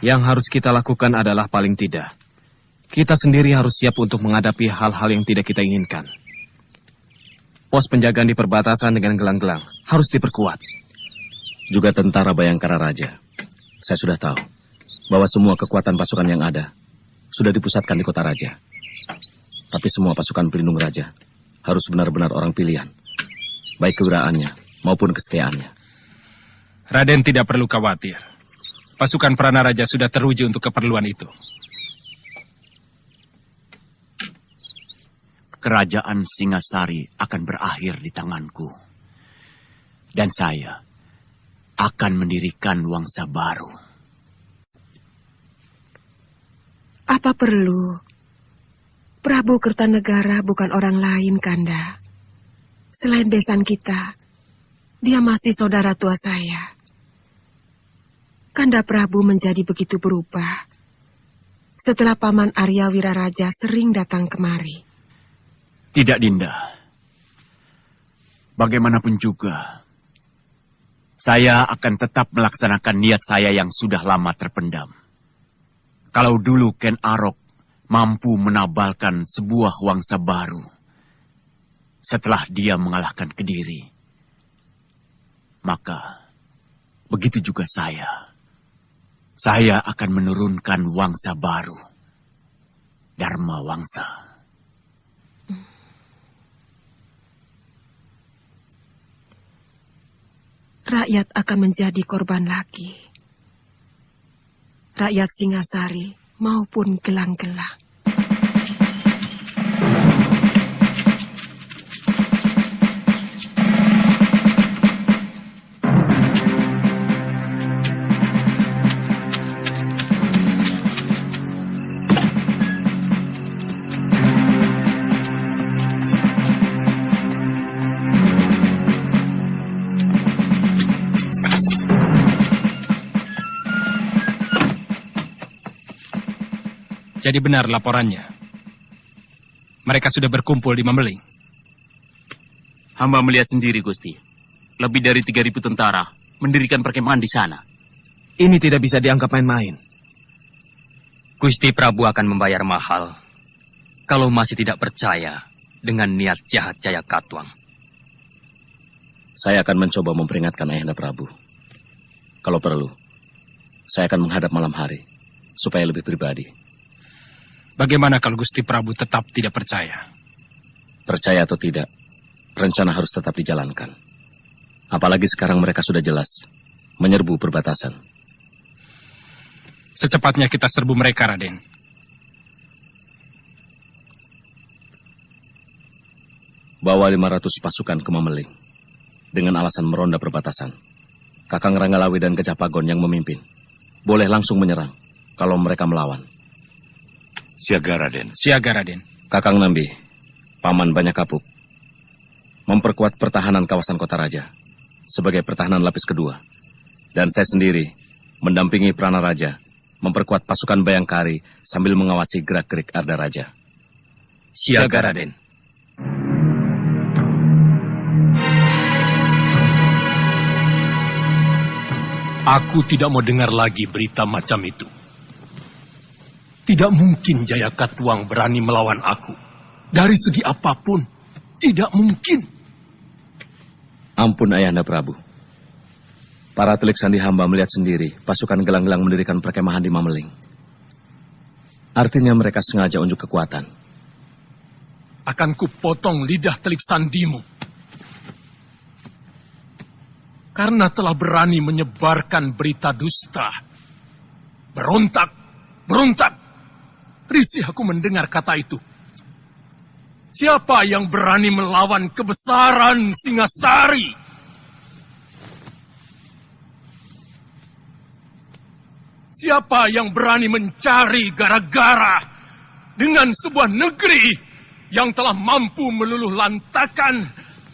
Yang harus kita lakukan adalah paling tidak, kita sendiri harus siap untuk menghadapi hal-hal yang tidak kita inginkan. Pos penjagaan di perbatasan dengan gelang-gelang harus diperkuat. Juga tentara Bayangkara Raja. Saya sudah tahu bahwa semua kekuatan pasukan yang ada sudah dipusatkan di kota Raja. Tapi semua pasukan pelindung Raja harus benar-benar orang pilihan, baik kewiraannya maupun kesetiaannya. Raden tidak perlu khawatir. Pasukan Prana Raja sudah teruji untuk keperluan itu. Kerajaan Singasari akan berakhir di tanganku. Dan saya akan mendirikan Wangsa baru. Apa perlu? Prabu Kertanegara bukan orang lain, Kanda. Selain besan kita, dia masih saudara tua saya. Kanda Prabu menjadi begitu berubah setelah Paman Arya Wiraraja sering datang kemari. Tidak, Dinda. Bagaimanapun juga, saya akan tetap melaksanakan niat saya yang sudah lama terpendam. Kalau dulu Ken Arok mampu menabalkan sebuah Wangsa baru setelah dia mengalahkan Kediri, maka begitu juga saya. Saya akan menurunkan Wangsa baru, Dharma Wangsa. Rakyat akan menjadi korban lagi. Rakyat Singasari maupun gelang-gelang. Jadi benar laporannya. Mereka sudah berkumpul di Mameling. Hamba melihat sendiri, Gusti. Lebih dari 3.000 tentara mendirikan perkemahan di sana. Ini tidak bisa dianggap main-main. Gusti Prabu akan membayar mahal kalau masih tidak percaya dengan niat jahat Jaya Katuang. Saya akan mencoba memperingatkan Ayahanda Prabu. Kalau perlu, saya akan menghadap malam hari supaya lebih pribadi. Bagaimana kalau Gusti Prabu tetap tidak percaya? Percaya atau tidak, rencana harus tetap dijalankan. Apalagi sekarang mereka sudah jelas menyerbu perbatasan. Secepatnya kita serbu mereka, Raden. Bawa 500 pasukan ke Mameling dengan alasan meronda perbatasan. Kakang Ranggalawi dan Gajah Pagon yang memimpin. Boleh langsung menyerang kalau mereka melawan. Siaga, Raden. Siaga, Raden. Kakang Nambi, Paman Banyak Kapuk, memperkuat pertahanan kawasan Kota Raja sebagai pertahanan lapis kedua. Dan saya sendiri mendampingi Prana Raja, memperkuat pasukan Bayangkari sambil mengawasi gerak-gerik Arda Raja. Siaga, Raden. Aku tidak mau dengar lagi berita macam itu. Tidak mungkin Jaya Katuang berani melawan aku. Dari segi apapun, tidak mungkin. Ampun Ayahanda Prabu. Para telik sandi hamba melihat sendiri pasukan gelang-gelang mendirikan perkemahan di Mameling. Artinya mereka sengaja unjuk kekuatan. Akan kupotong lidah telik sandimu. Karena telah berani menyebarkan berita dusta. Berontak, berontak. Risih aku mendengar kata itu. Siapa yang berani melawan kebesaran Singasari? Siapa yang berani mencari gara-gara dengan sebuah negeri yang telah mampu meluluh lantakan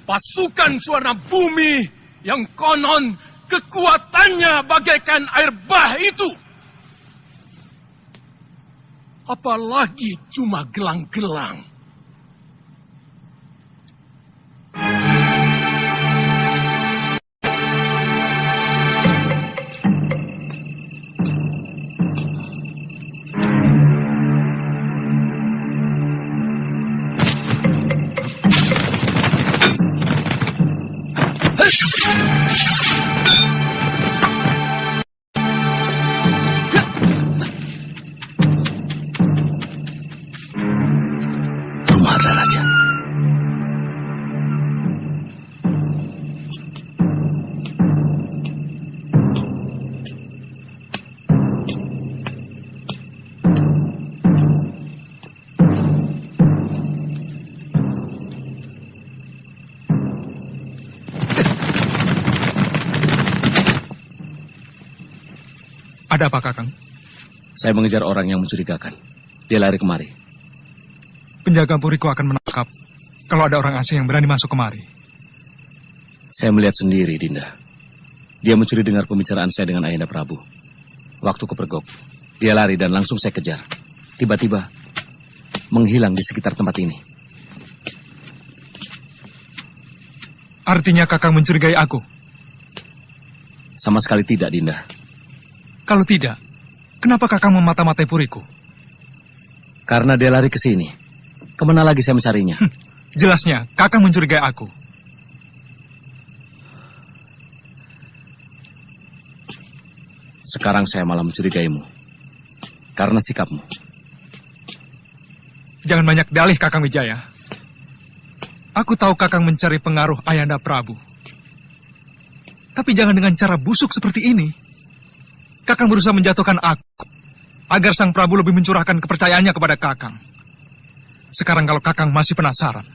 pasukan Suwarna Bumi yang konon kekuatannya bagaikan air bah itu? Apalagi cuma gelang-gelang. Rumah Raja. Ada apa, Kakang? Saya mengejar orang yang mencurigakan. Dia lari kemari. Penjaga Puriko akan menangkap kalau ada orang asing yang berani masuk kemari. Saya melihat sendiri, Dinda. Dia mencuri dengar pembicaraan saya dengan Ayahanda Prabu. Waktu kepergok, dia lari dan langsung saya kejar. Tiba-tiba, menghilang di sekitar tempat ini. Artinya Kakang mencurigai aku? Sama sekali tidak, Dinda. Kalau tidak, kenapa Kakang memata-matai Puriko? Karena dia lari ke sini. Kemana lagi saya mencarinya? Jelasnya, Kakang mencurigai aku. Sekarang saya malah mencurigaimu. Karena sikapmu. Jangan banyak dalih, Kakang Wijaya. Aku tahu Kakang mencari pengaruh Ayahanda Prabu. Tapi jangan dengan cara busuk seperti ini. Kakang berusaha menjatuhkan aku, agar Sang Prabu lebih mencurahkan kepercayaannya kepada Kakang. Sekarang kalau Kakang masih penasaran,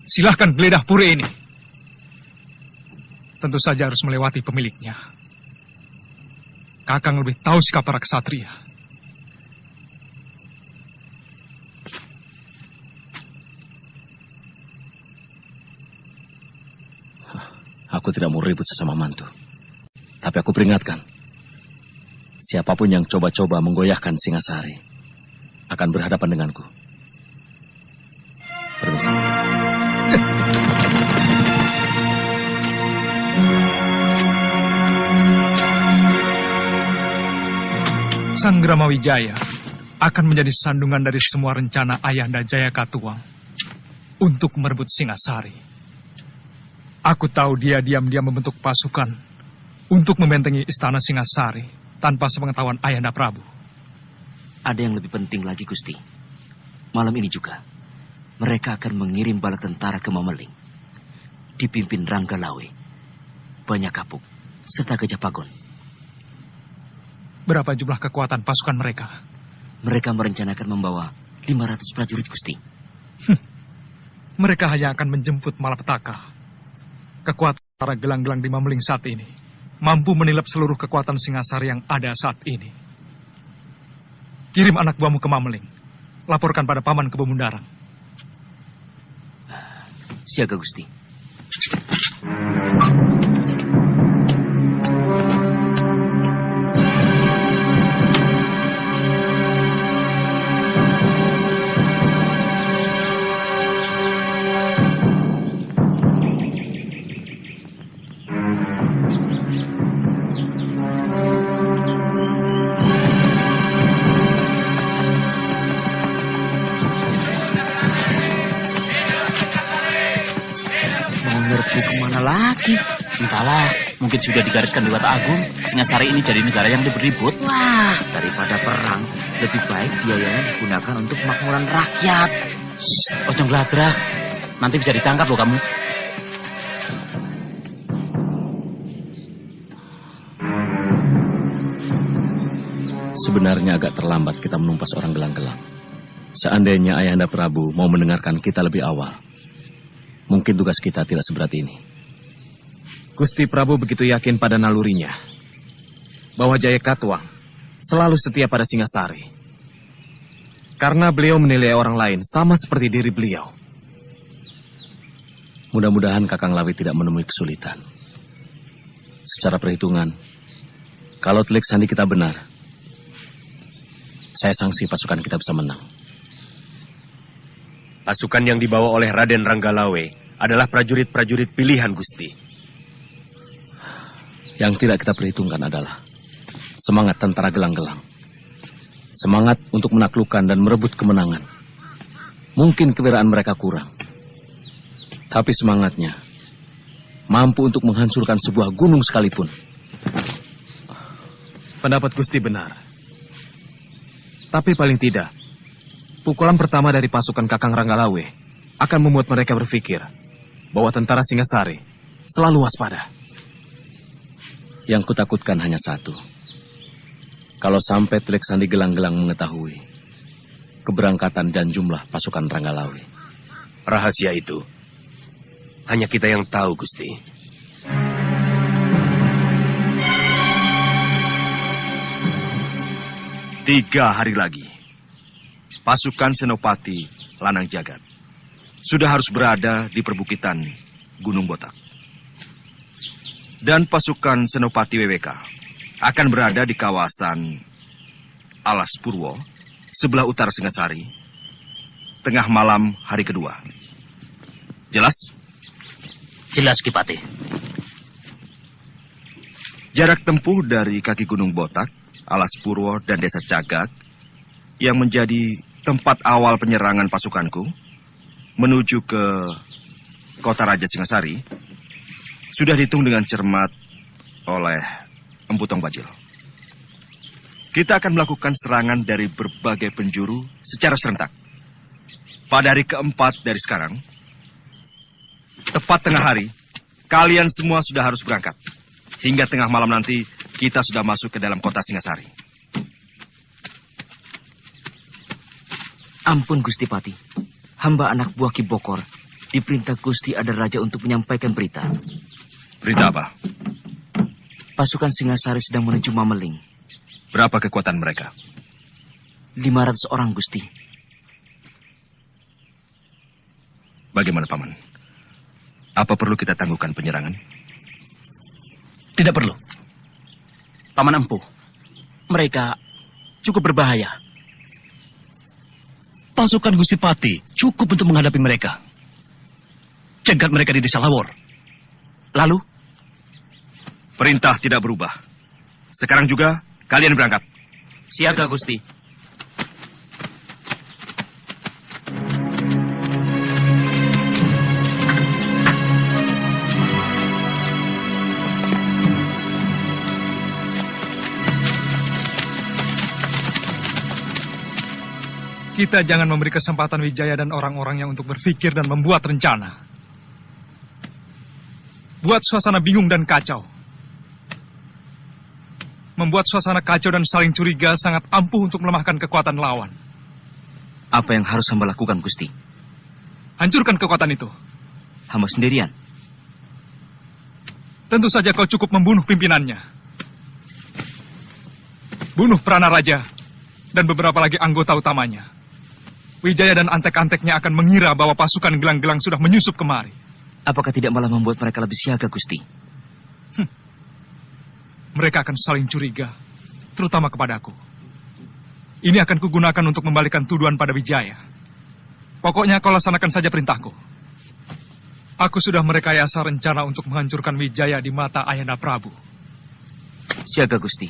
silahkan geledah puri ini. Tentu saja harus melewati pemiliknya. Kakang lebih tahu sikap para kesatria. Aku tidak mau ribut sesama mantu. Tapi aku peringatkan, siapapun yang coba-coba menggoyahkan Singasari akan berhadapan denganku. Permisi. Sang Gramawijaya akan menjadi sandungan dari semua rencana Ayahanda Jaya Katuang untuk merebut Singasari. Aku tahu dia diam-diam membentuk pasukan untuk membentengi istana Singasari tanpa sepengetahuan Ayahanda Prabu. Ada yang lebih penting lagi, Gusti. Malam ini juga, mereka akan mengirim bala tentara ke Mameling. Dipimpin Rangga Lawe, Banyak Kapuk, serta Gajah Pagon. Berapa jumlah kekuatan pasukan mereka? Mereka merencanakan membawa 500 prajurit, Gusti. Mereka hanya akan menjemput malapetaka. Kekuatan para gelang-gelang di Mameling saat ini mampu menilap seluruh kekuatan Singasari yang ada saat ini. Kirim anak buahmu ke Mameling. Laporkan pada Paman Kebun-Mundarang. Siaga, Gusti. Prabu kemana lagi? Entahlah, mungkin sudah digariskan di Wata Agung. Singasari ini jadi negara yang beribut. Wah, daripada perang, lebih baik biayanya digunakan untuk kemakmuran rakyat. Ojo ngladra, nanti bisa ditangkap loh kamu. Sebenarnya agak terlambat kita menumpas orang gelang-gelang. Seandainya Ayahanda Prabu mau mendengarkan kita lebih awal, mungkin tugas kita tidak seberat ini. Gusti Prabu begitu yakin pada nalurinya bahwa Jaya Katuang selalu setia pada Singasari. Karena beliau menilai orang lain sama seperti diri beliau. Mudah-mudahan Kakang Lawi tidak menemui kesulitan. Secara perhitungan, kalau telik sandi kita benar, saya sangsi pasukan kita bisa menang. Pasukan yang dibawa oleh Raden Ranggalawe adalah prajurit-prajurit pilihan, Gusti. Yang tidak kita perhitungkan adalah semangat tentara gelang-gelang. Semangat untuk menaklukkan dan merebut kemenangan. Mungkin kewiraan mereka kurang. Tapi semangatnya mampu untuk menghancurkan sebuah gunung sekalipun. Pendapat Gusti benar. Tapi paling tidak, pukulan pertama dari pasukan Kakang Ranggalawe akan membuat mereka berpikir bahwa tentara Singasari selalu waspada. Yang kutakutkan hanya satu. Kalau sampai telik sandi gelang-gelang mengetahui keberangkatan dan jumlah pasukan Ranggalawe. Rahasia itu hanya kita yang tahu, Gusti. 3 hari lagi, pasukan Senopati Lanang Jagat sudah harus berada di perbukitan Gunung Botak. Dan pasukan Senopati WWK akan berada di kawasan Alas Purwo, sebelah utara Singasari, tengah malam hari kedua. Jelas? Jelas, Kipati. Jarak tempuh dari kaki Gunung Botak, Alas Purwo, dan Desa Cagak yang menjadi tempat awal penyerangan pasukanku menuju ke Kota Raja Singasari sudah dihitung dengan cermat oleh Empu Tong Bajil. Kita akan melakukan serangan dari berbagai penjuru secara serentak. Pada hari keempat dari sekarang, tepat tengah hari, kalian semua sudah harus berangkat. Hingga tengah malam nanti, kita sudah masuk ke dalam kota Singasari. Ampun, Gusti Pati. Hamba anak buah Ki Bokor diperintah Gusti Ada Raja untuk menyampaikan berita. Berita apa? Pasukan Singasari sedang menuju Mameling. Berapa kekuatan mereka? 500 orang, Gusti. Bagaimana, Paman? Apa perlu kita tangguhkan penyerangan? Tidak perlu. Paman Empu, mereka cukup berbahaya. Pasukan Gusti Pati cukup untuk menghadapi mereka. Cegat mereka di Desa Lawor. Lalu? Perintah tidak berubah. Sekarang juga kalian berangkat. Siaga, Gusti. Kita jangan memberi kesempatan Wijaya dan orang-orangnya untuk berpikir dan membuat rencana. Buat suasana bingung dan kacau. Membuat suasana kacau dan saling curiga sangat ampuh untuk melemahkan kekuatan lawan. Apa yang harus hamba lakukan, Gusti? Hancurkan kekuatan itu. Hamba sendirian? Tentu saja kau cukup membunuh pimpinannya. Bunuh Prana Raja dan beberapa lagi anggota utamanya. Wijaya dan antek-anteknya akan mengira bahwa pasukan gelang-gelang sudah menyusup kemari. Apakah tidak malah membuat mereka lebih siaga, Gusti? Mereka akan saling curiga, terutama kepadaku. Ini akan kugunakan untuk membalikan tuduhan pada Wijaya. Pokoknya kau laksanakan saja perintahku. Aku sudah merekayasa rencana untuk menghancurkan Wijaya di mata Ayahanda Prabu. Siaga, Gusti.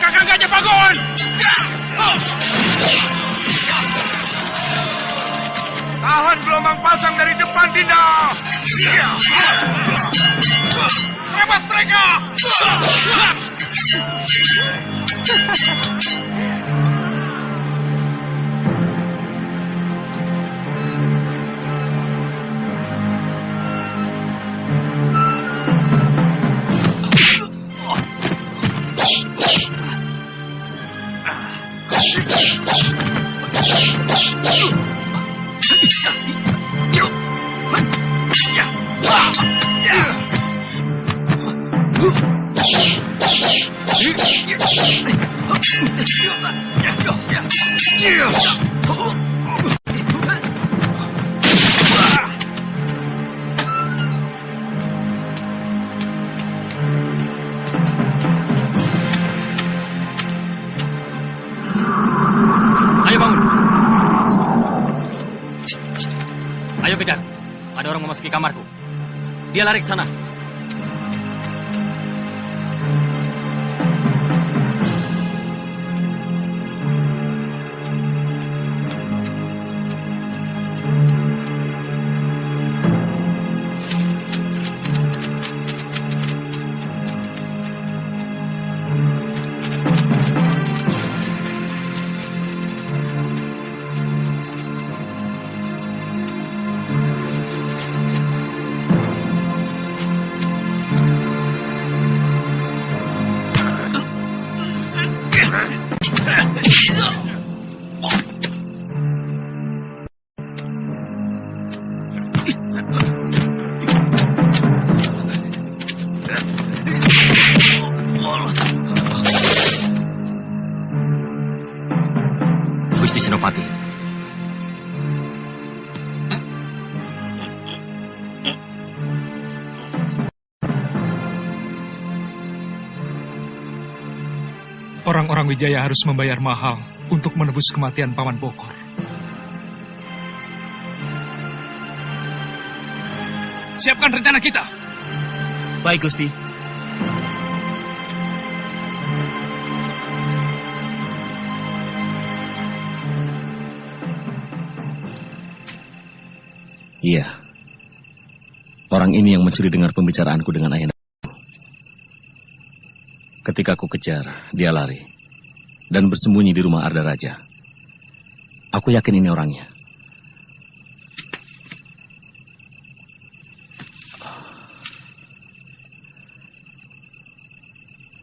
Kakang Gajah Bangun! Tahan gelombang pasang dari depan, Dinda! Bebas mereka! Ayo bangun. Ayo kejar. Ada orang memasuki kamarku. Dia lari ke sana. Gusti Senopati. Orang-orang Wijaya harus membayar mahal untuk menebus kematian Paman Bokor. Siapkan rencana kita. Baik, Gusti. Iya. Orang ini yang mencuri dengar pembicaraanku dengan Ayahanda. Ketika aku kejar, dia lari. Dan bersembunyi di rumah Arda Raja. Aku yakin ini orangnya.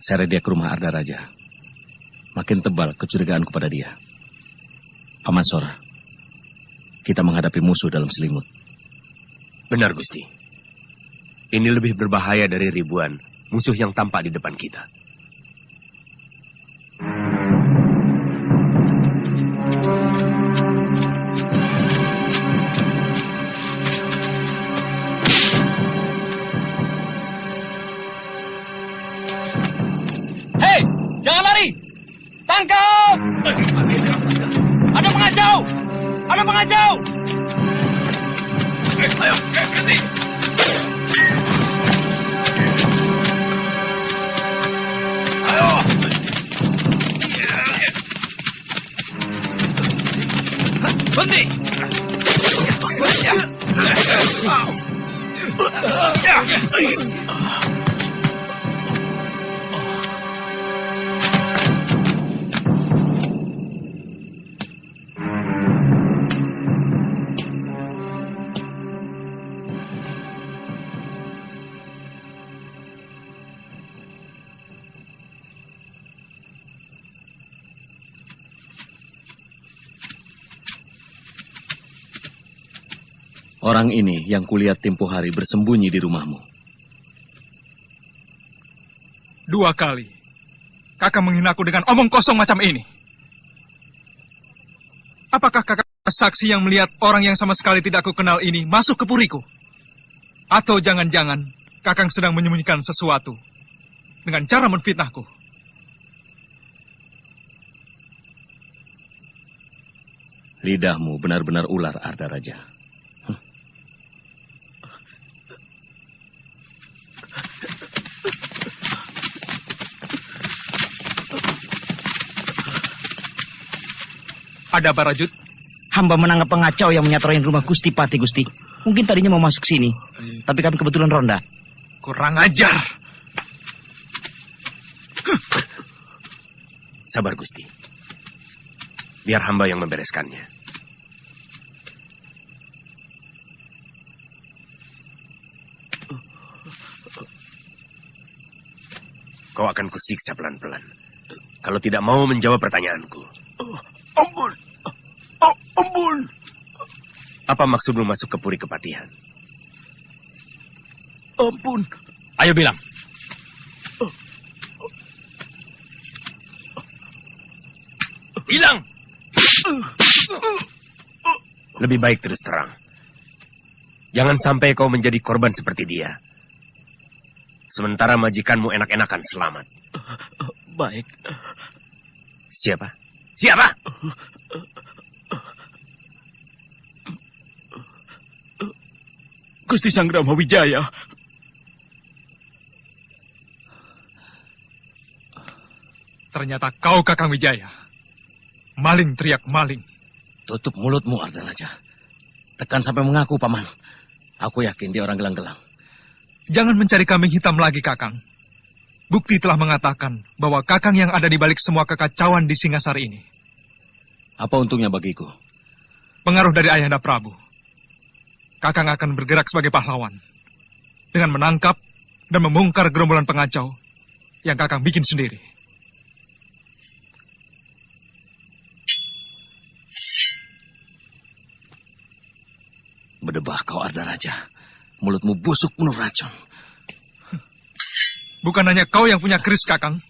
Seret dia ke rumah Arda Raja. Makin tebal kecurigaanku pada dia. Paman Sora, kita menghadapi musuh dalam selimut. Benar, Gusti. Ini lebih berbahaya dari ribuan musuh yang tampak di depan kita. Hei, jangan lari! Tangkap! Ada pengacau! Ada pengacau! Ayo, berhenti! Ayo! Berhenti! Orang ini yang kulihat tempo hari bersembunyi di rumahmu. 2 kali. Kakak menghinaku dengan omong kosong macam ini. Apakah kakak saksi yang melihat orang yang sama sekali tidak aku kenal ini masuk ke puriku? Atau jangan-jangan kakang sedang menyembunyikan sesuatu dengan cara menfitnahku? Lidahmu benar-benar ular, Arda Raja. Ada apa, Rajut? Hamba menangkap pengacau yang menyatroin rumah Gusti Pati, Gusti. Mungkin tadinya mau masuk sini, tapi kami kebetulan ronda. Kurang ajar. Sabar, Gusti. Biar hamba yang membereskannya. Kau akan kusiksa pelan-pelan. Kalau tidak mau menjawab pertanyaanku. Ampun. Ampun. Apa maksudmu masuk ke Puri Kepatihan? Ampun. Ayo bilang. Bilang! Lebih baik terus terang. Jangan sampai kau menjadi korban seperti dia. Sementara majikanmu enak-enakan selamat. Baik. Siapa? Siapa? Gusti Sanggrama Wijaya. Ternyata kau Kakang Wijaya. Maling teriak maling. Tutup mulutmu, Ardaraja. Tekan sampai mengaku, Paman. Aku yakin dia orang gelang-gelang. Jangan mencari kambing hitam lagi, Kakang. Bukti telah mengatakan bahwa Kakang yang ada di balik semua kekacauan di Singasari ini. Apa untungnya bagiku? Pengaruh dari Ayahanda Prabu. Kakang akan bergerak sebagai pahlawan. Dengan menangkap dan membongkar gerombolan pengacau yang Kakang bikin sendiri. Berdebah kau, Ardaraja. Mulutmu busuk penuh racun. Bukan hanya kau yang punya keris, Kakang.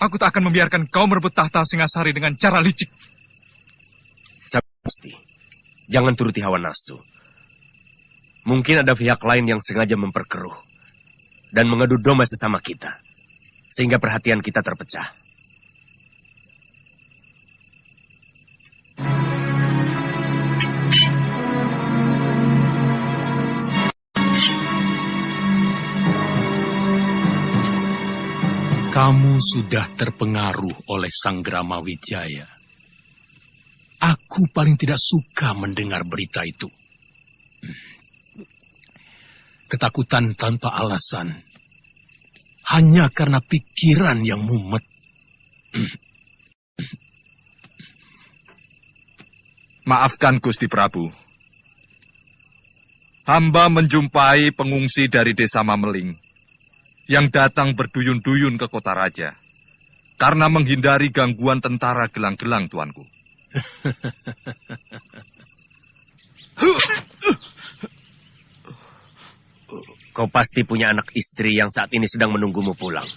Aku tak akan membiarkan kau merebut tahta Singasari dengan cara licik. Gusti, jangan turuti hawa nafsu. Mungkin ada pihak lain yang sengaja memperkeruh dan mengadu domba sesama kita, sehingga perhatian kita terpecah. Kamu sudah terpengaruh oleh Sanggrama Wijaya. Aku paling tidak suka mendengar berita itu. Ketakutan tanpa alasan. Hanya karena pikiran yang mumet. Maafkan Gusti Prabu. Hamba menjumpai pengungsi dari desa Mameling yang datang berduyun-duyun ke kota raja karena menghindari gangguan tentara gelang-gelang, tuanku. Kau pasti punya anak istri yang saat ini sedang menunggumu pulang.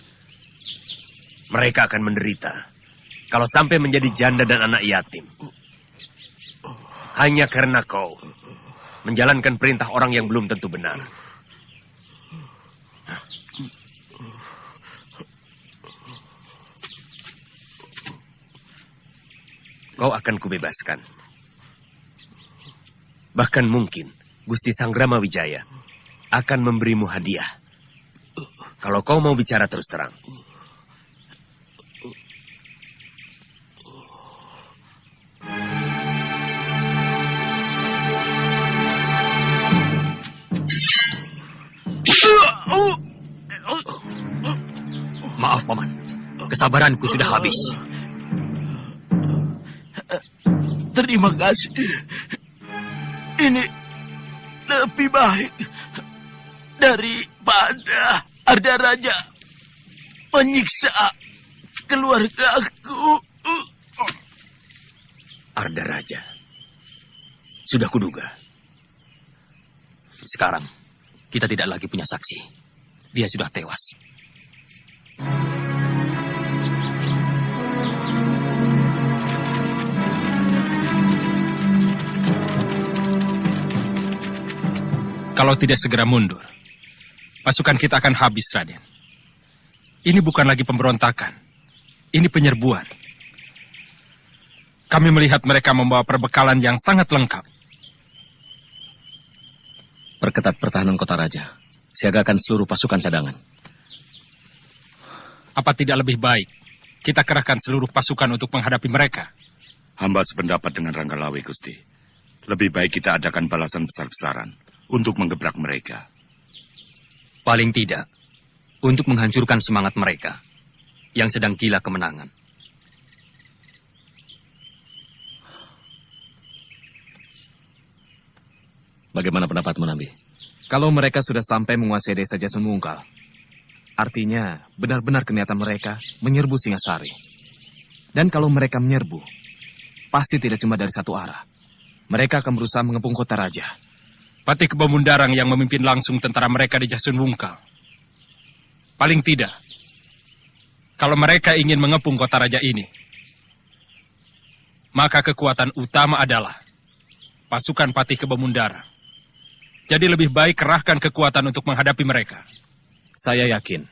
Mereka akan menderita kalau sampai menjadi janda dan anak yatim. Hanya karena kau menjalankan perintah orang yang belum tentu benar. Kau akan kubebaskan. Bahkan mungkin Gusti Sanggrama Wijaya akan memberimu hadiah. Kalau kau mau bicara terus terang. Maaf, Paman. Kesabaranku sudah habis. Terima kasih. Ini lebih baik daripada Ardaraja menyiksa keluargaku. Ardaraja. Sudah kuduga. Sekarang, kita tidak lagi punya saksi. Dia sudah tewas. Kalau tidak segera mundur, pasukan kita akan habis, Raden. Ini bukan lagi pemberontakan. Ini penyerbuan. Kami melihat mereka membawa perbekalan yang sangat lengkap. Perketat pertahanan kota raja. Siagakan seluruh pasukan cadangan. Apa tidak lebih baik kita kerahkan seluruh pasukan untuk menghadapi mereka? Hamba sependapat dengan Ranggalawe, Gusti. Lebih baik kita adakan balasan besar-besaran untuk menggebrak mereka. Paling tidak, untuk menghancurkan semangat mereka yang sedang gila kemenangan. Bagaimana pendapatmu, Nambi? Kalau mereka sudah sampai menguasai desa Jasun Wungkal, artinya benar-benar niatan mereka menyerbu Singasari. Dan kalau mereka menyerbu, pasti tidak cuma dari satu arah. Mereka akan berusaha mengepung kota raja. Patih Kebamundarang yang memimpin langsung tentara mereka di Jasun Wungkal. Paling tidak, kalau mereka ingin mengepung kota raja ini, maka kekuatan utama adalah pasukan Patih Kebamundarang. Jadi lebih baik kerahkan kekuatan untuk menghadapi mereka. Saya yakin,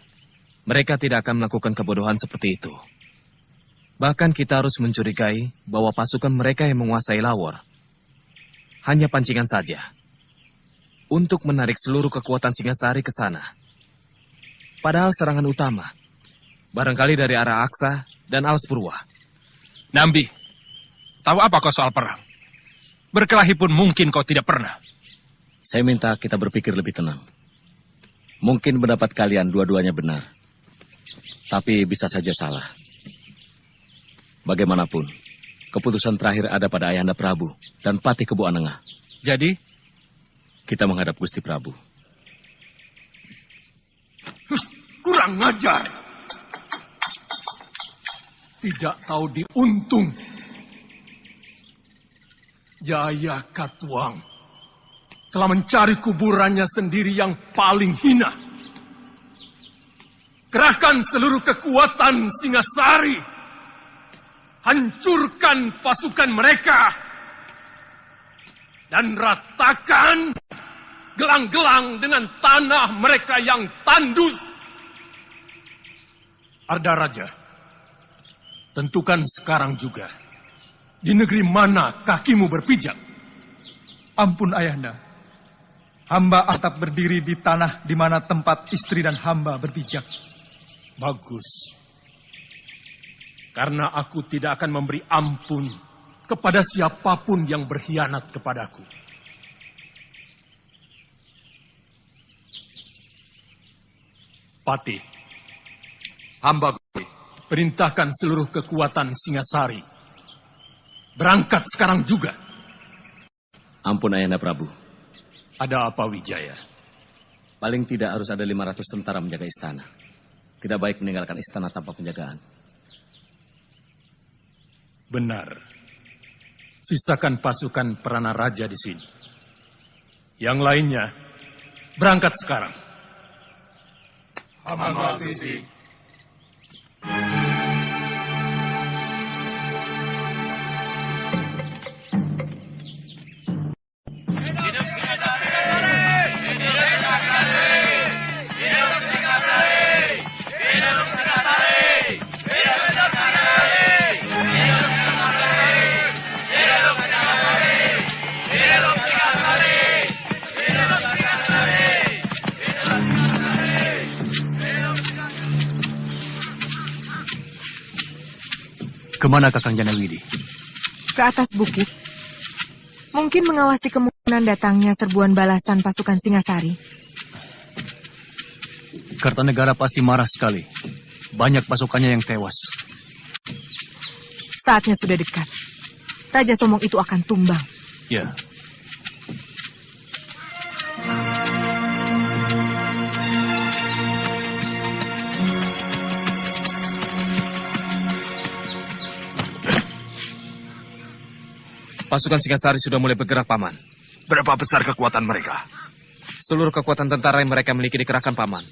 mereka tidak akan melakukan kebodohan seperti itu. Bahkan kita harus mencurigai bahwa pasukan mereka yang menguasai Lawor hanya pancingan saja untuk menarik seluruh kekuatan Singasari ke sana. Padahal serangan utama barangkali dari arah Aksa dan Alas Purwa. Nambi, tahu apa kau soal perang? Berkelahi pun mungkin kau tidak pernah. Saya minta kita berpikir lebih tenang. Mungkin pendapat kalian dua-duanya benar. Tapi bisa saja salah. Bagaimanapun, keputusan terakhir ada pada Ayahanda Prabu dan Patih Kebo Anengah. Jadi? Kita menghadap Gusti Prabu. Kurang ajar. Tidak tahu diuntung. Jaya Katuang telah mencari kuburannya sendiri yang paling hina. Kerahkan seluruh kekuatan Singasari. Hancurkan pasukan mereka. Dan ratakan gelang-gelang dengan tanah mereka yang tandus. Arda Raja, tentukan sekarang juga. Di negeri mana kakimu berpijak? Ampun Ayahanda. Hamba tetap berdiri di tanah di mana tempat istri dan hamba berpijak. Bagus. Karena aku tidak akan memberi ampun kepada siapapun yang berkhianat kepadaku. Patih, hamba perintahkan seluruh kekuatan Singasari. Berangkat sekarang juga. Ampun Ayahanda Prabu. Ada apa Wijaya? Paling tidak harus ada 500 tentara menjaga istana. Tidak baik meninggalkan istana tanpa penjagaan. Benar. Sisakan pasukan Perana Raja di sini. Yang lainnya, berangkat sekarang. Aman Gusti. Kemana Kakang Janawidi? Ke atas bukit. Mungkin mengawasi kemungkinan datangnya serbuan balasan pasukan Singasari. Kartanegara pasti marah sekali. Banyak pasukannya yang tewas. Saatnya sudah dekat. Raja Somong itu akan tumbang. Ya. Pasukan Singasari sudah mulai bergerak, Paman. Berapa besar kekuatan mereka? Seluruh kekuatan tentara yang mereka miliki dikerahkan, Paman.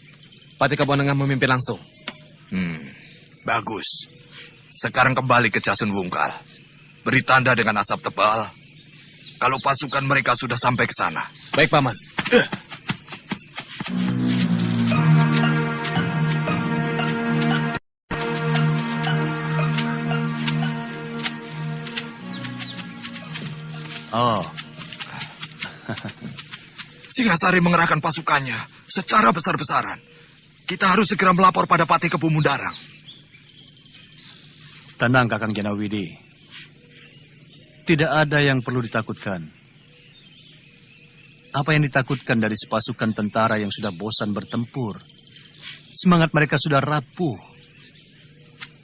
Patih Kebo Anengah memimpin langsung. Bagus. Sekarang kembali ke Jasun Wungkal. Beri tanda dengan asap tebal kalau pasukan mereka sudah sampai ke sana. Baik, Paman. Oh. Singasari mengerahkan pasukannya secara besar-besaran. Kita harus segera melapor pada Patih Kebamundarang. Tenang Kakang Janawidi. Tidak ada yang perlu ditakutkan. Apa yang ditakutkan dari sepasukan tentara yang sudah bosan bertempur? Semangat mereka sudah rapuh.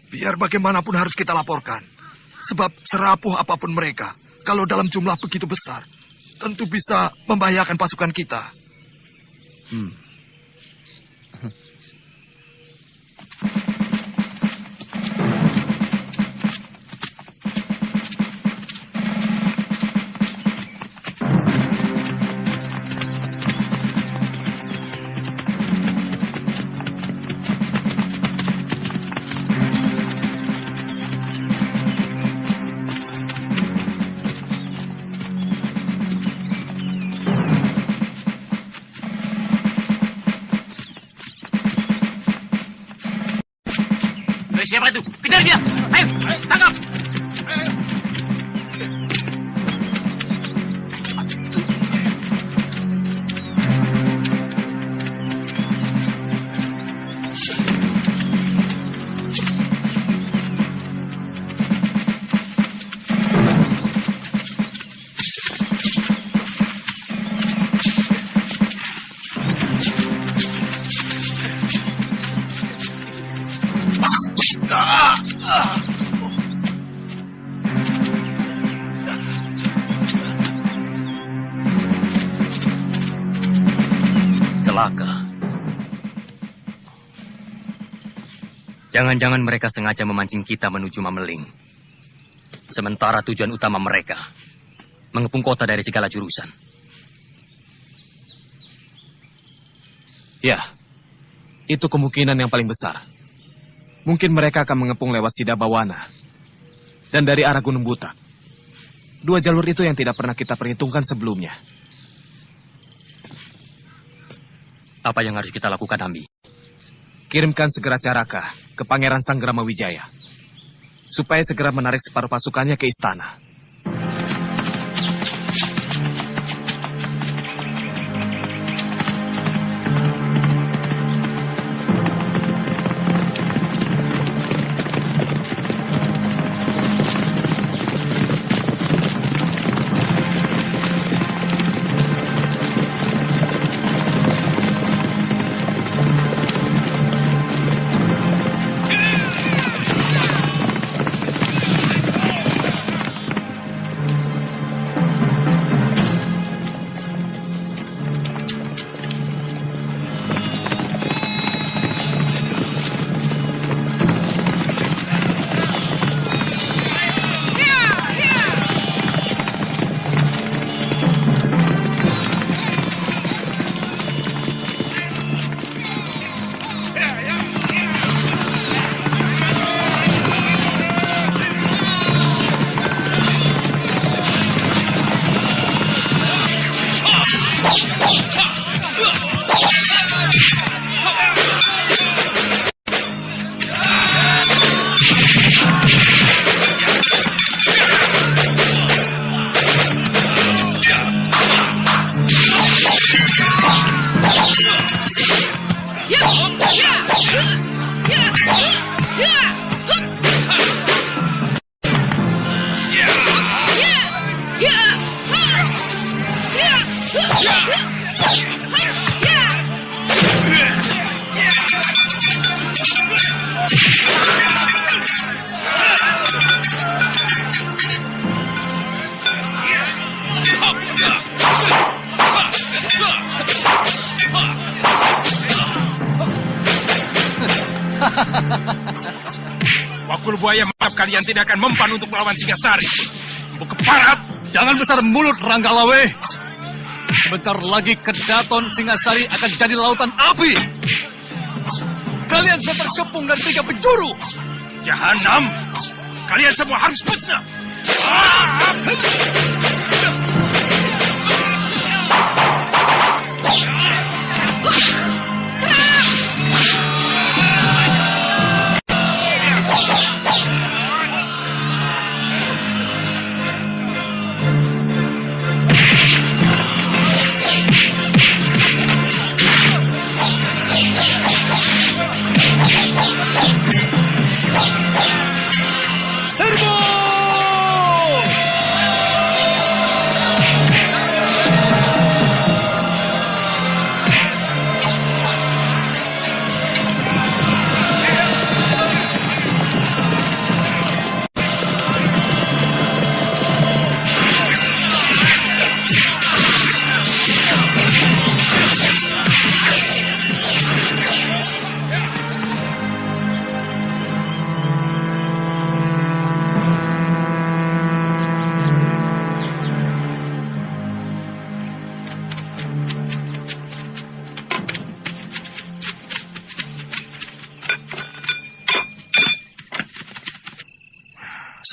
Biar bagaimanapun harus kita laporkan. Sebab serapuh apapun mereka, kalau dalam jumlah begitu besar, tentu bisa membahayakan pasukan kita. Siapa itu? Kejar dia! Ayo, tangkap! Celaka. Jangan-jangan mereka sengaja memancing kita menuju Mameling. Sementara tujuan utama mereka mengepung kota dari segala jurusan. Ya, itu kemungkinan yang paling besar. Mungkin mereka akan mengepung lewat Sidabawana dan dari arah Gunung Butak. Dua jalur itu yang tidak pernah kita perhitungkan sebelumnya. Apa yang harus kita lakukan, Ambi? Kirimkan segera Caraka ke Pangeran Sanggrama Wijaya, supaya segera menarik separuh pasukannya ke istana. Wakul Buaya maaf kalian tidak akan mempan untuk melawan Singasari. Empuk keparat. Jangan besar mulut, Ranggalawe. Sebentar lagi Kedaton Singasari akan jadi lautan api. Kalian sudah terkepung dan 3 penjuru. Jahanam. Kalian semua harus musnah.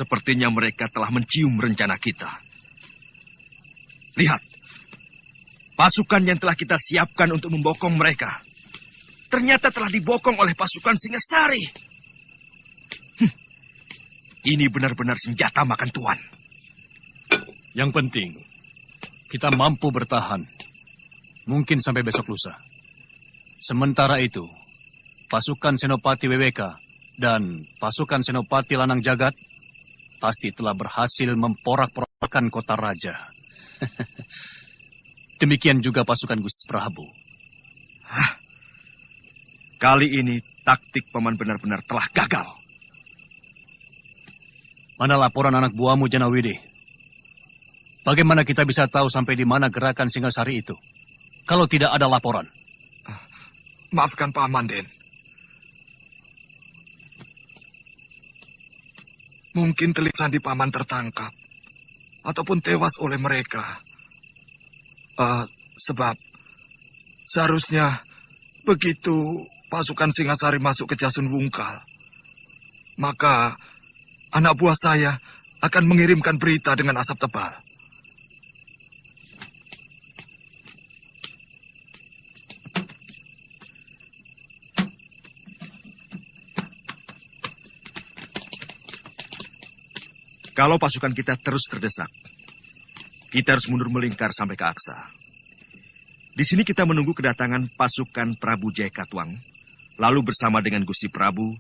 Sepertinya mereka telah mencium rencana kita. Lihat, pasukan yang telah kita siapkan untuk membokong mereka ternyata telah dibokong oleh pasukan Singasari. Ini benar-benar senjata makan tuan. Yang penting, kita mampu bertahan. Mungkin sampai besok lusa. Sementara itu, pasukan Senopati Weweka dan pasukan Senopati Lanang Jagat pasti telah berhasil memporak-porandakan kota raja. Demikian juga pasukan Gusti Prabu. Kali ini taktik paman benar-benar telah gagal. Mana laporan anak buahmu Janawidi? Bagaimana kita bisa tahu sampai di mana gerakan Singasari itu? Kalau tidak ada laporan. Maafkan Paman, Den. Mungkin telik sandi Paman tertangkap. Ataupun tewas oleh mereka. Sebab seharusnya begitu pasukan Singasari masuk ke Jasun Wungkal, maka anak buah saya akan mengirimkan berita dengan asap tebal. Kalau pasukan kita terus terdesak, kita harus mundur melingkar sampai ke Aksa. Di sini kita menunggu kedatangan pasukan Prabu Jayakatwang. Lalu bersama dengan Gusti Prabu,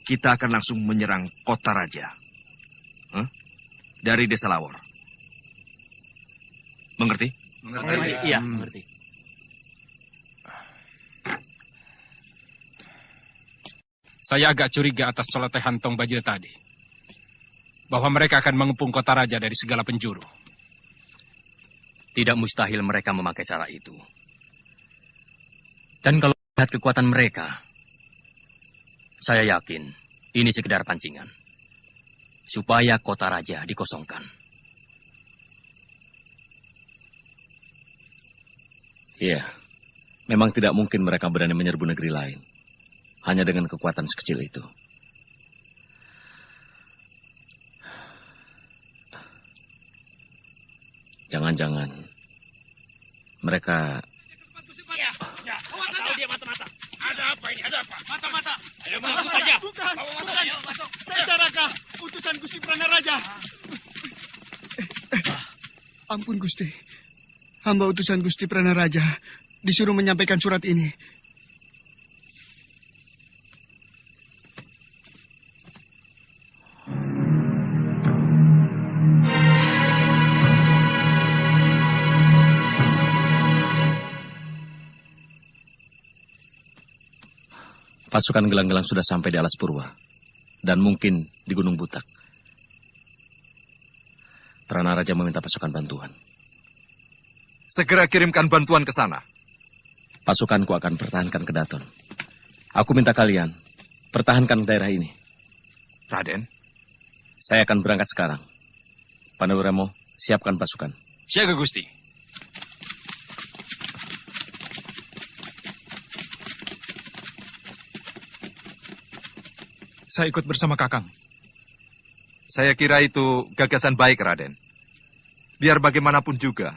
kita akan langsung menyerang kota raja. Dari Desa Lawor. Mengerti? Mengerti. Iya, mengerti. Saya agak curiga atas celotehan Tong Bajil tadi. Bahwa mereka akan mengepung kota raja dari segala penjuru. Tidak mustahil mereka memakai cara itu. Dan kalau lihat kekuatan mereka, saya yakin ini sekedar pancingan. Supaya kota raja dikosongkan. Iya, memang tidak mungkin mereka berani menyerbu negeri lain. Hanya dengan kekuatan sekecil itu. Jangan-jangan mereka... Ya. Tahu dia mata-mata. Ada apa ini? Ada apa? Mata-mata. Ayo masuk saja. Bukan. Saya Caraka, utusan Gusti Pranaraja. Ampun Gusti. Hamba utusan Gusti Pranaraja disuruh menyampaikan surat ini. Pasukan gelang-gelang sudah sampai di Alas Purwa. Dan mungkin di Gunung Butak. Pranaraja meminta pasukan bantuan. Segera kirimkan bantuan ke sana. Pasukanku akan pertahankan Kedaton. Aku minta kalian pertahankan daerah ini. Raden? Saya akan berangkat sekarang. Panduremo, siapkan pasukan. Siaga Gusti. Saya ikut bersama Kakang. Saya kira itu gagasan baik, Raden. Biar bagaimanapun juga,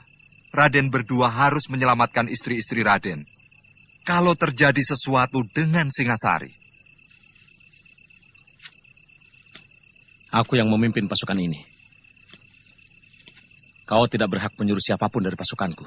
Raden berdua harus menyelamatkan istri-istri Raden. Kalau terjadi sesuatu dengan Singasari. Aku yang memimpin pasukan ini. Kau tidak berhak menyuruh siapapun dari pasukanku.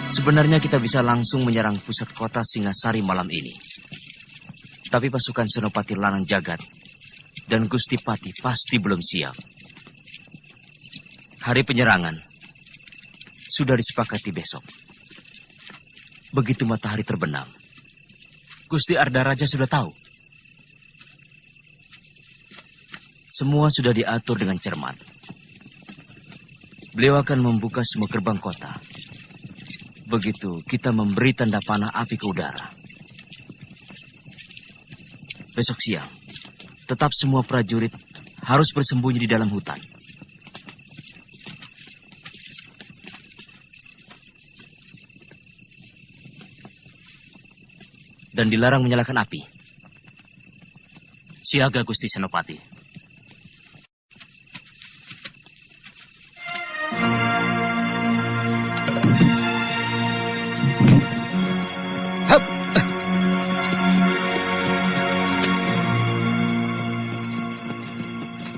Sebenarnya kita bisa langsung menyerang pusat kota Singasari malam ini. Tapi pasukan Senopati Lanang Jagat dan Gusti Pati pasti belum siap. Hari penyerangan sudah disepakati besok. Begitu matahari terbenam, Gusti Arda Raja sudah tahu. Semua sudah diatur dengan cermat. Beliau akan membuka semua gerbang kota. Begitu kita memberi tanda panah api ke udara. Besok siang, tetap semua prajurit harus bersembunyi di dalam hutan. dan dilarang menyalakan api. Siaga Gusti Senopati.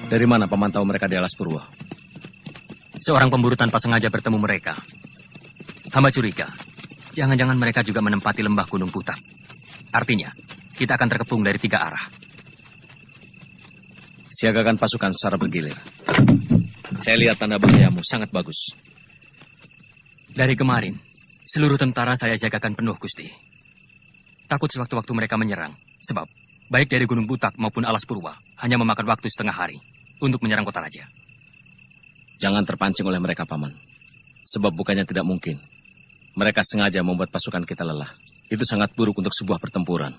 Dari mana pemantau mereka di Alas Purwa? Seorang pemburu tanpa sengaja bertemu mereka. Hamba curiga, jangan-jangan mereka juga menempati lembah Gunung Butak. Artinya, kita akan terkepung dari 3 arah. Siagakan pasukan secara bergilir. Saya lihat tanda bahayamu sangat bagus. Dari kemarin, seluruh tentara saya jagakan penuh, Gusti. Takut sewaktu-waktu mereka menyerang, sebab baik dari Gunung Butak maupun Alas Purwa hanya memakan waktu setengah hari untuk menyerang kota raja. Jangan terpancing oleh mereka, Paman. Sebab bukannya tidak mungkin. Mereka sengaja membuat pasukan kita lelah. Itu sangat buruk untuk sebuah pertempuran.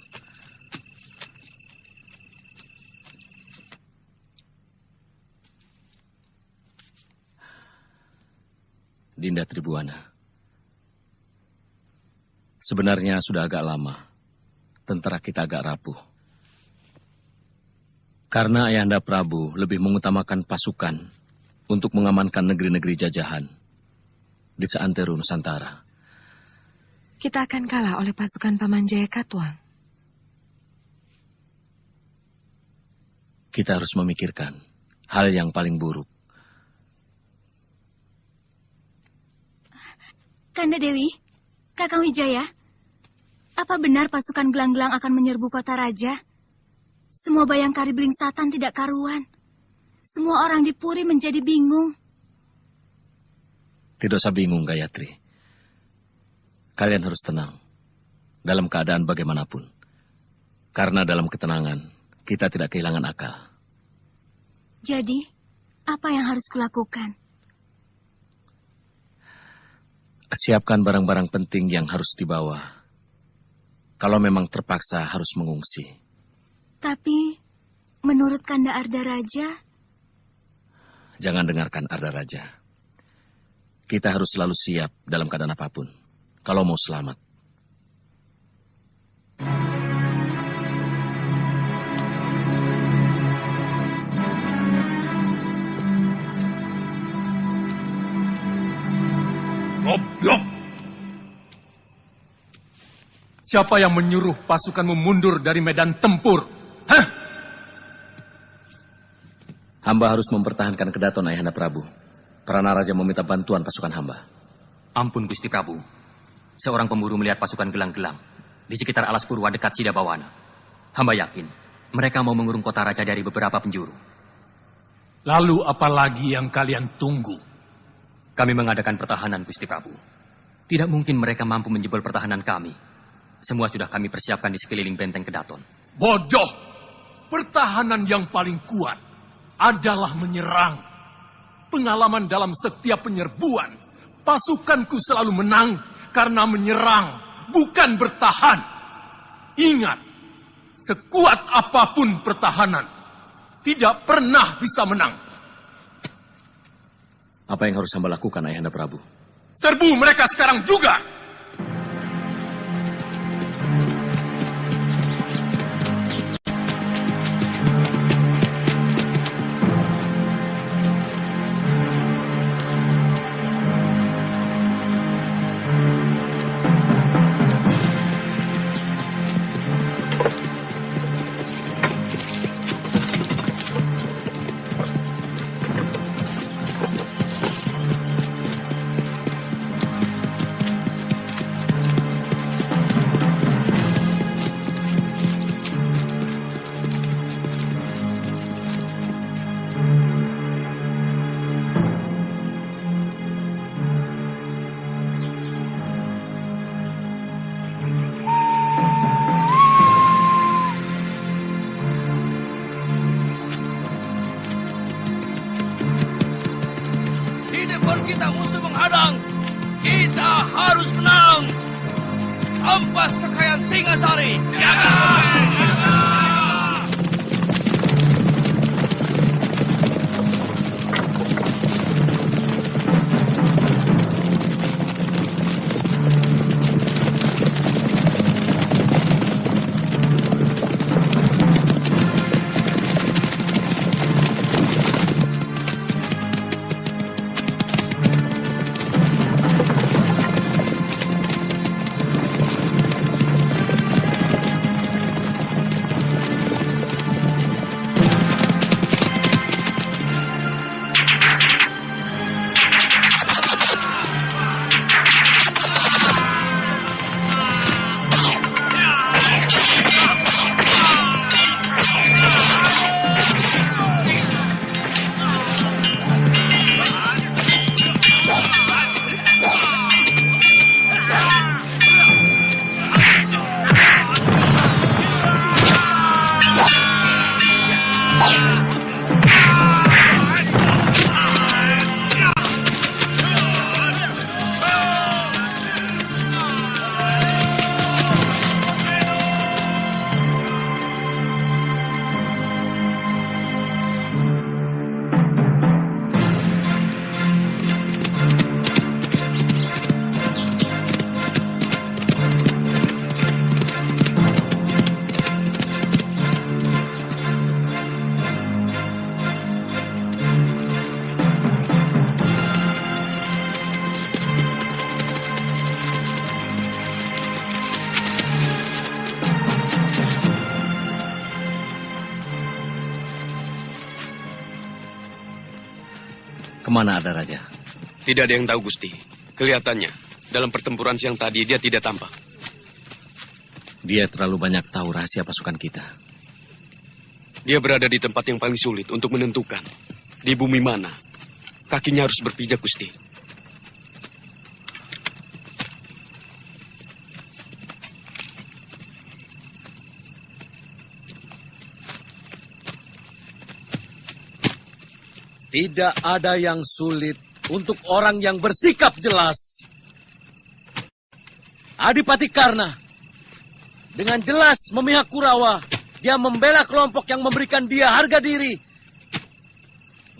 Dinda Tribuana. Sebenarnya sudah agak lama. Tentara kita agak rapuh. Karena Ayahanda Prabu lebih mengutamakan pasukan untuk mengamankan negeri-negeri jajahan di seantero Nusantara. Kita akan kalah oleh pasukan Paman Jaya Katuang. Kita harus memikirkan hal yang paling buruk. Kanda Dewi, Kakang Wijaya, apa benar pasukan gelang-gelang akan menyerbu kota raja? Semua bayangkari beling satan tidak karuan. Semua orang di Puri menjadi bingung. Tidak usah bingung, Gayatri. Kalian harus tenang. Dalam keadaan bagaimanapun. Karena dalam ketenangan, kita tidak kehilangan akal. Jadi, apa yang harus kulakukan? Siapkan barang-barang penting yang harus dibawa. Kalau memang terpaksa harus mengungsi. Tapi, menurut Kanda Arda Raja... Jangan dengarkan Arda Raja. Kita harus selalu siap dalam keadaan apapun. Kalau mau selamat. Goblok! Siapa yang menyuruh pasukanmu mundur dari medan tempur? Hah? Hamba harus mempertahankan kedaton Ayahanda Prabu. Prana Raja meminta bantuan pasukan hamba. Ampun, Gusti Prabu. Seorang pemburu melihat pasukan gelang-gelang di sekitar Alas Purwa dekat Sidabawana. Hamba yakin mereka mau mengurung kota raja dari beberapa penjuru. Lalu apa lagi yang kalian tunggu? Kami mengadakan pertahanan, Gusti Prabu. Tidak mungkin mereka mampu menjebol pertahanan kami. Semua sudah kami persiapkan di sekeliling benteng Kedaton. Bodoh! Pertahanan yang paling kuat adalah menyerang. Pengalaman dalam setiap penyerbuan, pasukanku selalu menang karena menyerang, bukan bertahan. Ingat, sekuat apapun pertahanan, tidak pernah bisa menang. Apa yang harus hamba lakukan, Ayahanda Prabu? Serbu mereka sekarang juga! Kita musuh menghadang, kita harus menang. Ampas kekayaan Singasari. Kemana ada Raja? Tidak ada yang tahu, Gusti. Kelihatannya, dalam pertempuran siang tadi dia tidak tampak. Dia terlalu banyak tahu rahasia pasukan kita. Dia berada di tempat yang paling sulit untuk menentukan. Di bumi mana kakinya harus berpijak, Gusti. Tidak ada yang sulit untuk orang yang bersikap jelas. Adipati Karna dengan jelas memihak Kurawa. Dia membela kelompok yang memberikan dia harga diri.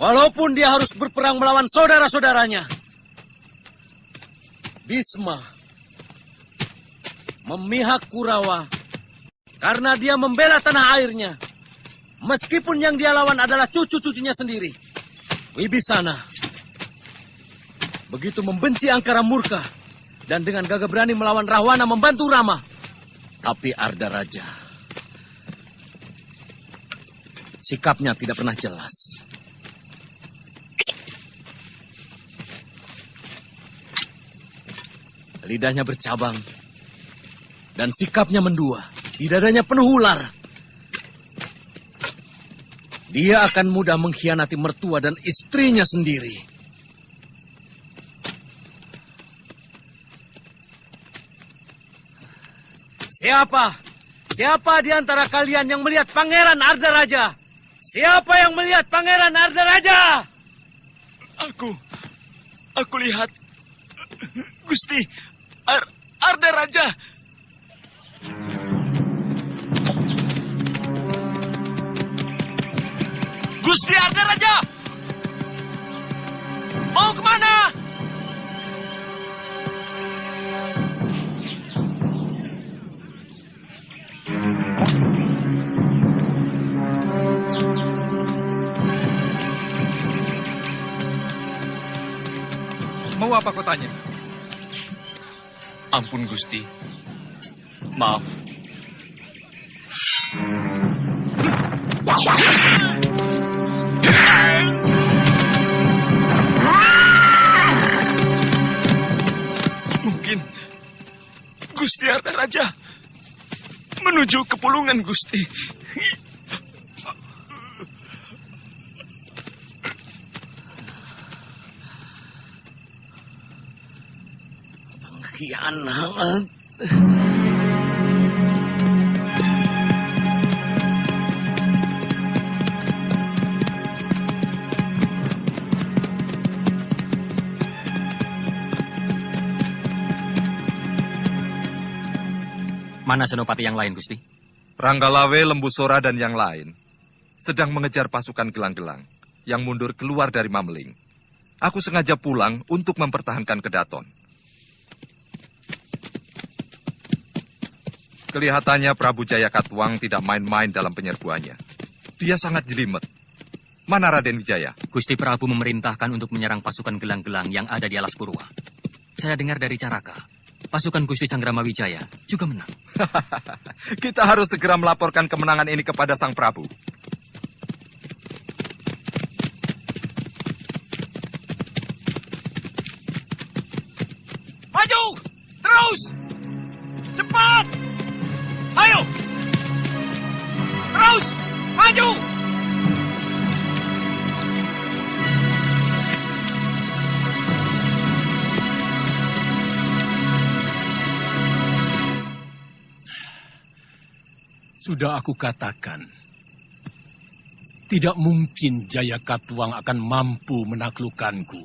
Walaupun dia harus berperang melawan saudara-saudaranya. Bisma memihak Kurawa karena dia membela tanah airnya. Meskipun yang dia lawan adalah cucu-cucunya sendiri. Wibisana begitu membenci Angkara Murka dan dengan gagah berani melawan Rahwana membantu Rama. Tapi Arda Raja sikapnya tidak pernah jelas. Lidahnya bercabang dan sikapnya mendua. Di dadanya penuh ular. Dia akan mudah mengkhianati mertua dan istrinya sendiri. Siapa? Siapa di antara kalian yang melihat Pangeran Arda Raja? Siapa yang melihat Pangeran Arda Raja? Aku lihat. Gusti, Arda Raja. Gusti Arda Raja! Mau kemana? Mau apa kau tanya? Ampun, Gusti. Maaf. Mungkin Gusti Arda Raja menuju ke Pulungan, Gusti. Pengkhianat. Mana senopati yang lain, Gusti? Ranggalawe, Lembusora, dan yang lain sedang mengejar pasukan gelang-gelang yang mundur keluar dari Mameling. Aku sengaja pulang untuk mempertahankan Kedaton. Kelihatannya Prabu Jaya Katuang tidak main-main dalam penyerbuannya. Dia sangat jelimet. Mana Raden Wijaya? Gusti Prabu memerintahkan untuk menyerang pasukan gelang-gelang yang ada di Alas Purwa. Saya dengar dari Caraka, pasukan Gusti Sanggrama Wijaya juga menang. Kita harus segera melaporkan kemenangan ini kepada Sang Prabu. Maju! Terus! Cepat! Ayo! Terus! Maju! Sudah aku katakan, tidak mungkin Jaya Katuang akan mampu menaklukkanku.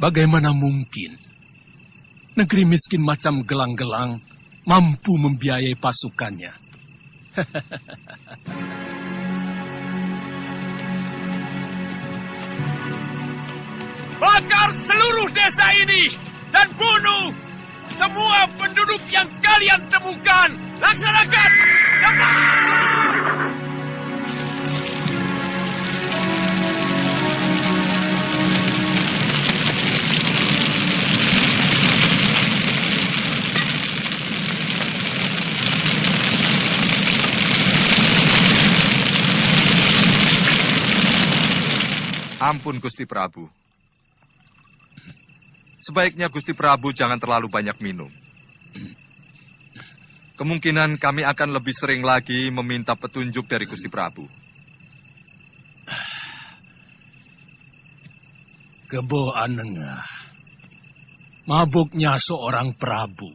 Bagaimana mungkin negeri miskin macam gelang-gelang mampu membiayai pasukannya? Bakar seluruh desa ini dan bunuh semua penduduk yang kalian temukan. Laksanakan! Cepat! Ampun Gusti Prabu. Sebaiknya Gusti Prabu jangan terlalu banyak minum. Kemungkinan kami akan lebih sering lagi meminta petunjuk dari Gusti Prabu. Kebo Anengah, mabuknya seorang Prabu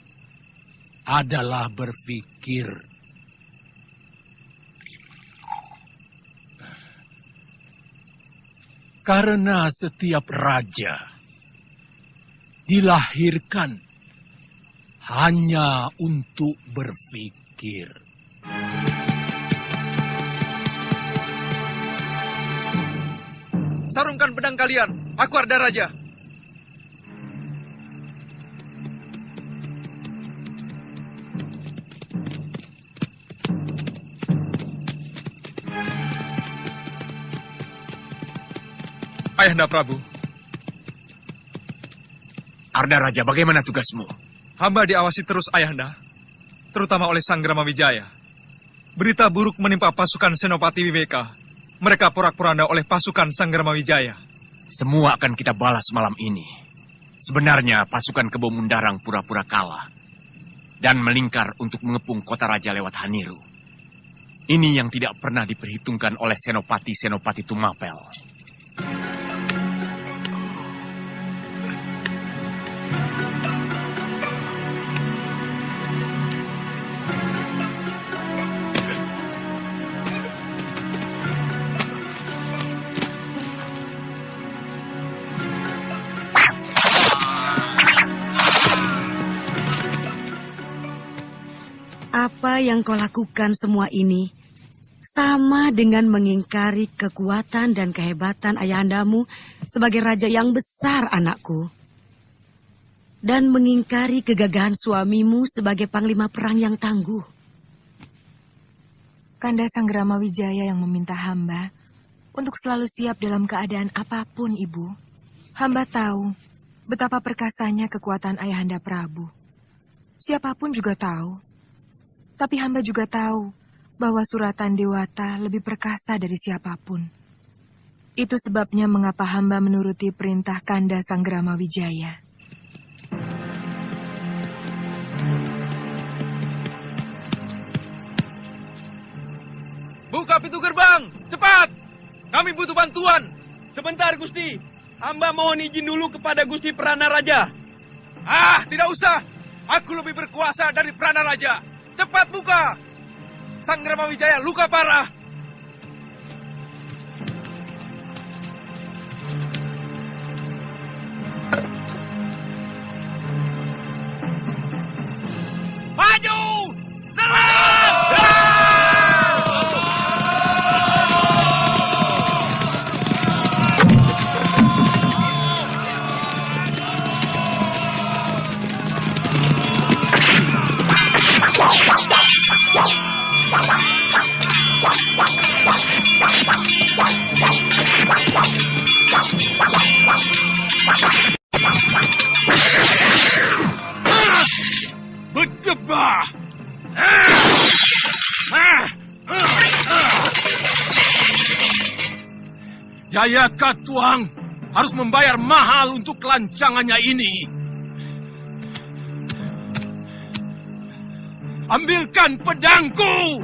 adalah berpikir karena setiap raja dilahirkan hanya untuk berpikir. Sarungkan pedang kalian, aku Arda Raja. Ayahanda Prabu. Arda Raja, bagaimana tugasmu? Hamba diawasi terus Ayahanda, terutama oleh Sang Gramawijaya. Berita buruk menimpa pasukan Senopati Wibeka. Mereka porak-poranda oleh pasukan Sang Gramawijaya. Semua akan kita balas malam ini. Sebenarnya pasukan Kebo Mundarang pura-pura kalah dan melingkar untuk mengepung kota raja lewat Haniru. Ini yang tidak pernah diperhitungkan oleh Senopati-Senopati Tumapel. Apa yang kau lakukan semua ini sama dengan mengingkari kekuatan dan kehebatan ayahandamu sebagai raja yang besar, anakku. Dan mengingkari kegagahan suamimu sebagai panglima perang yang tangguh. Kanda Sang Gramawijaya yang meminta hamba untuk selalu siap dalam keadaan apapun, Ibu. Hamba tahu betapa perkasanya kekuatan Ayahanda Prabu. Siapapun juga tahu. Tapi hamba juga tahu bahwa suratan Dewata lebih perkasa dari siapapun. Itu sebabnya mengapa hamba menuruti perintah Kanda Sang Gramawijaya. Buka pintu gerbang, cepat! Kami butuh bantuan. Sebentar, Gusti. Hamba mohon izin dulu kepada Gusti Prana Raja. Ah, tidak usah. Aku lebih berkuasa dari Prana Raja. Cepat buka! Sang Gramawijaya luka parah. Maju! Serang! Berdebah! Jaya Katuang harus membayar mahal untuk kelancangannya ini. Ambilkan pedangku!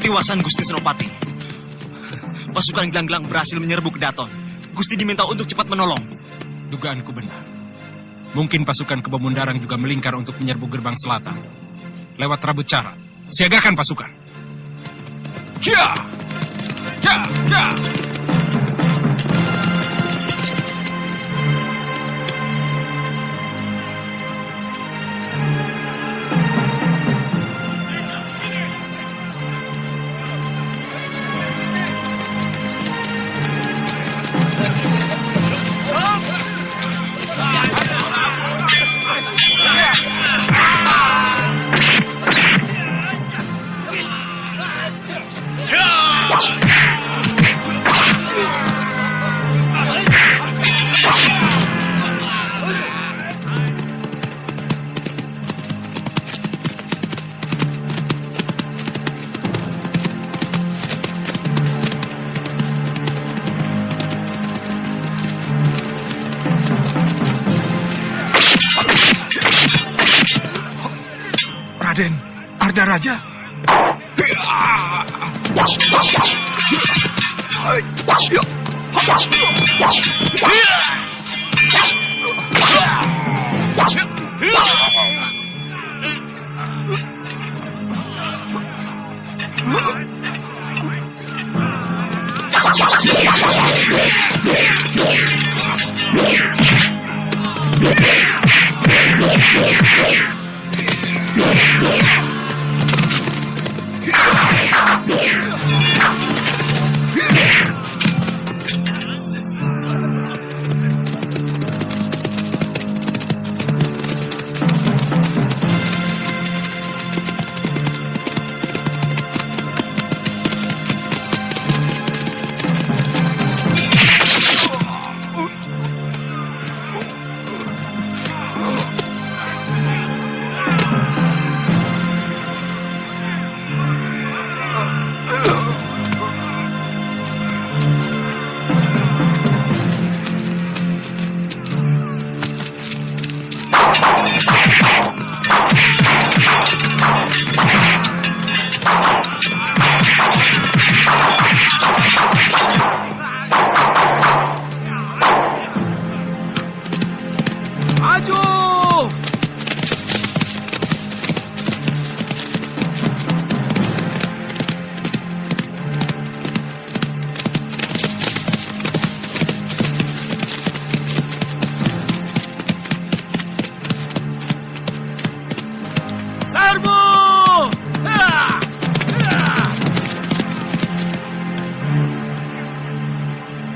Ketiwasan Gusti Senopati. Pasukan Gelanggelang berhasil menyerbu Kedaton. Gusti diminta untuk cepat menolong. Dugaanku benar. Mungkin pasukan Kebemundarang juga melingkar untuk menyerbu gerbang selatan. Lewat Rabut Cara, siagakan pasukan. Ya! Ya! Ya! Raden, Ardaraja.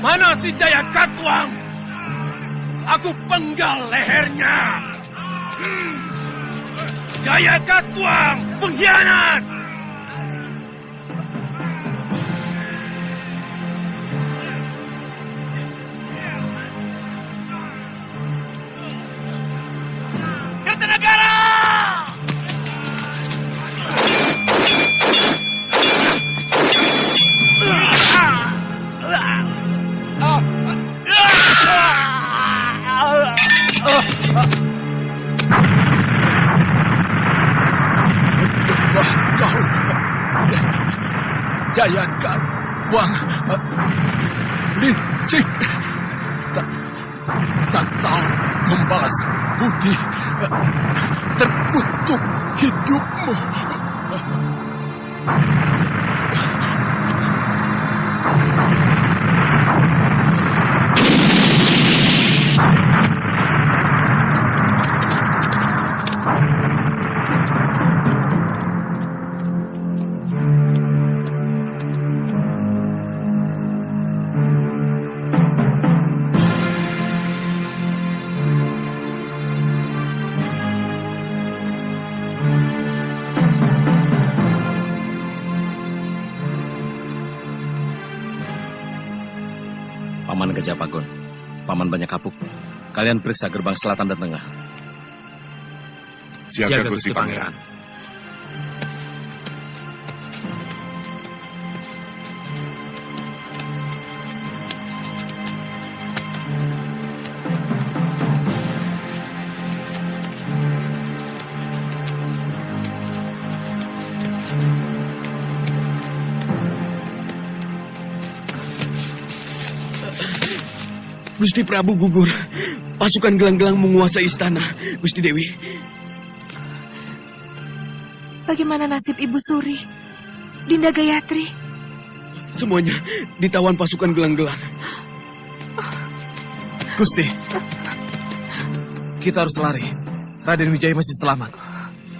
Mana si Jaya Katuang? Aku penggal lehernya. Jaya Katuang, pengkhianat! Kertanegara! Kau, Jaya Katuang, licik, tak tahu membalas budi, terkutuk hidupmu. Paman Gejapagon, Paman Banyak Kapuk, kalian periksa gerbang selatan dan tengah. Siaga Gusti Pangeran. Gusti Prabu gugur. Pasukan gelang-gelang menguasai istana, Gusti Dewi. Bagaimana nasib Ibu Suri, Dinda Gayatri? Semuanya ditawan pasukan gelang-gelang. Gusti, kita harus lari. Raden Wijaya masih selamat.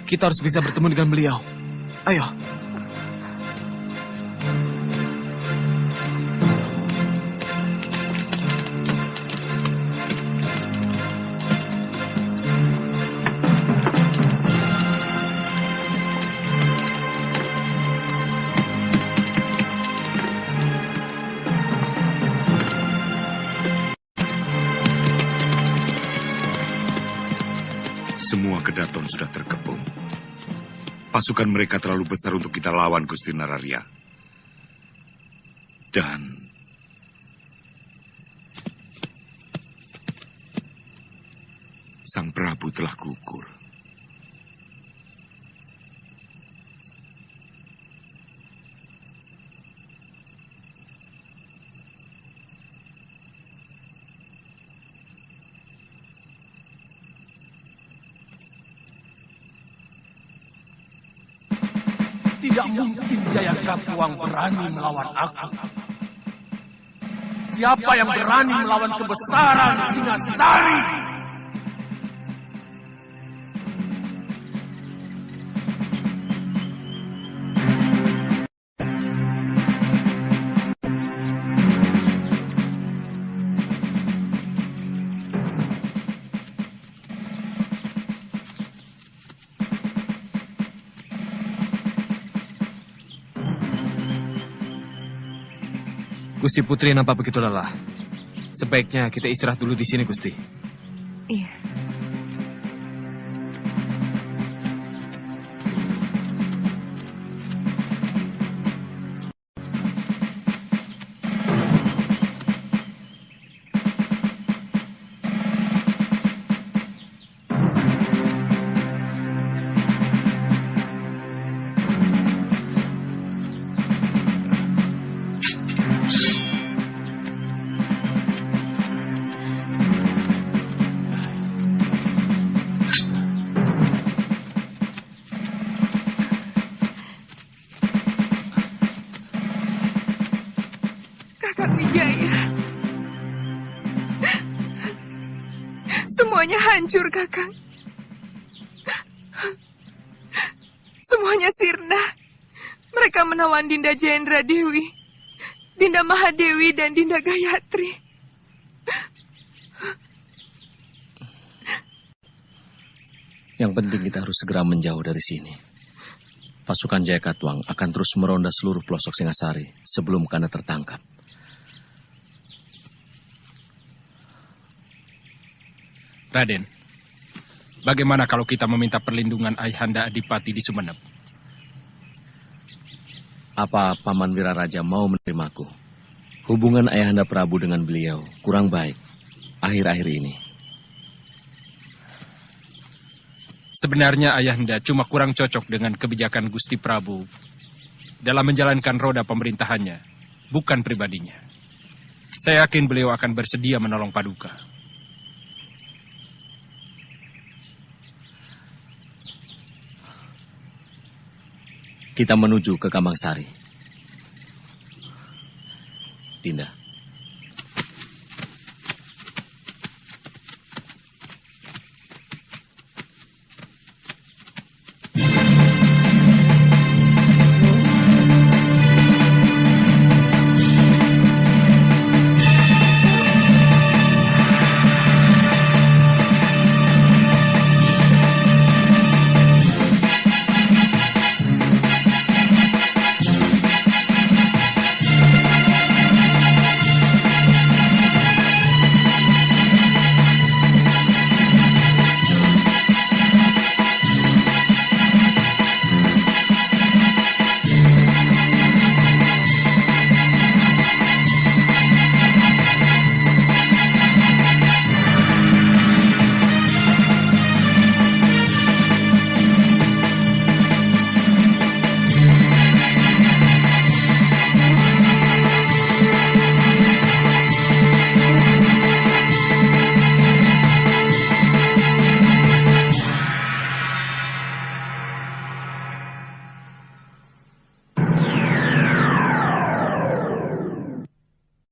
Kita harus bisa bertemu dengan beliau. Ayo. Semua kedaton sudah terkepung. Pasukan mereka terlalu besar untuk kita lawan, Gusti Nararya. Dan Sang Prabu telah gugur. Tidak mungkin Jayakatwang berani melawan aku. Siapa yang berani melawan kebesaran Singasari? Gusti Putri nampak begitu lelah. Sebaiknya kita istirahat dulu di sini, Gusti. Iya. Kakang Wijaya. Semuanya hancur, Kakang. Semuanya sirna. Mereka menawan Dinda Jendra Dewi, Dinda Mahadewi, dan Dinda Gayatri. Yang penting kita harus segera menjauh dari sini. Pasukan Jayakatwang akan terus meronda seluruh pelosok Singasari sebelum Kanda tertangkap. Raden, bagaimana kalau kita meminta perlindungan Ayahanda Adipati di Sumenep? Apa Paman Wiraraja mau menerimaku? Hubungan Ayahanda Prabu dengan beliau kurang baik akhir-akhir ini. Sebenarnya Ayahanda cuma kurang cocok dengan kebijakan Gusti Prabu dalam menjalankan roda pemerintahannya, bukan pribadinya. Saya yakin beliau akan bersedia menolong Paduka. Kita menuju ke Kamangsari. Dinda.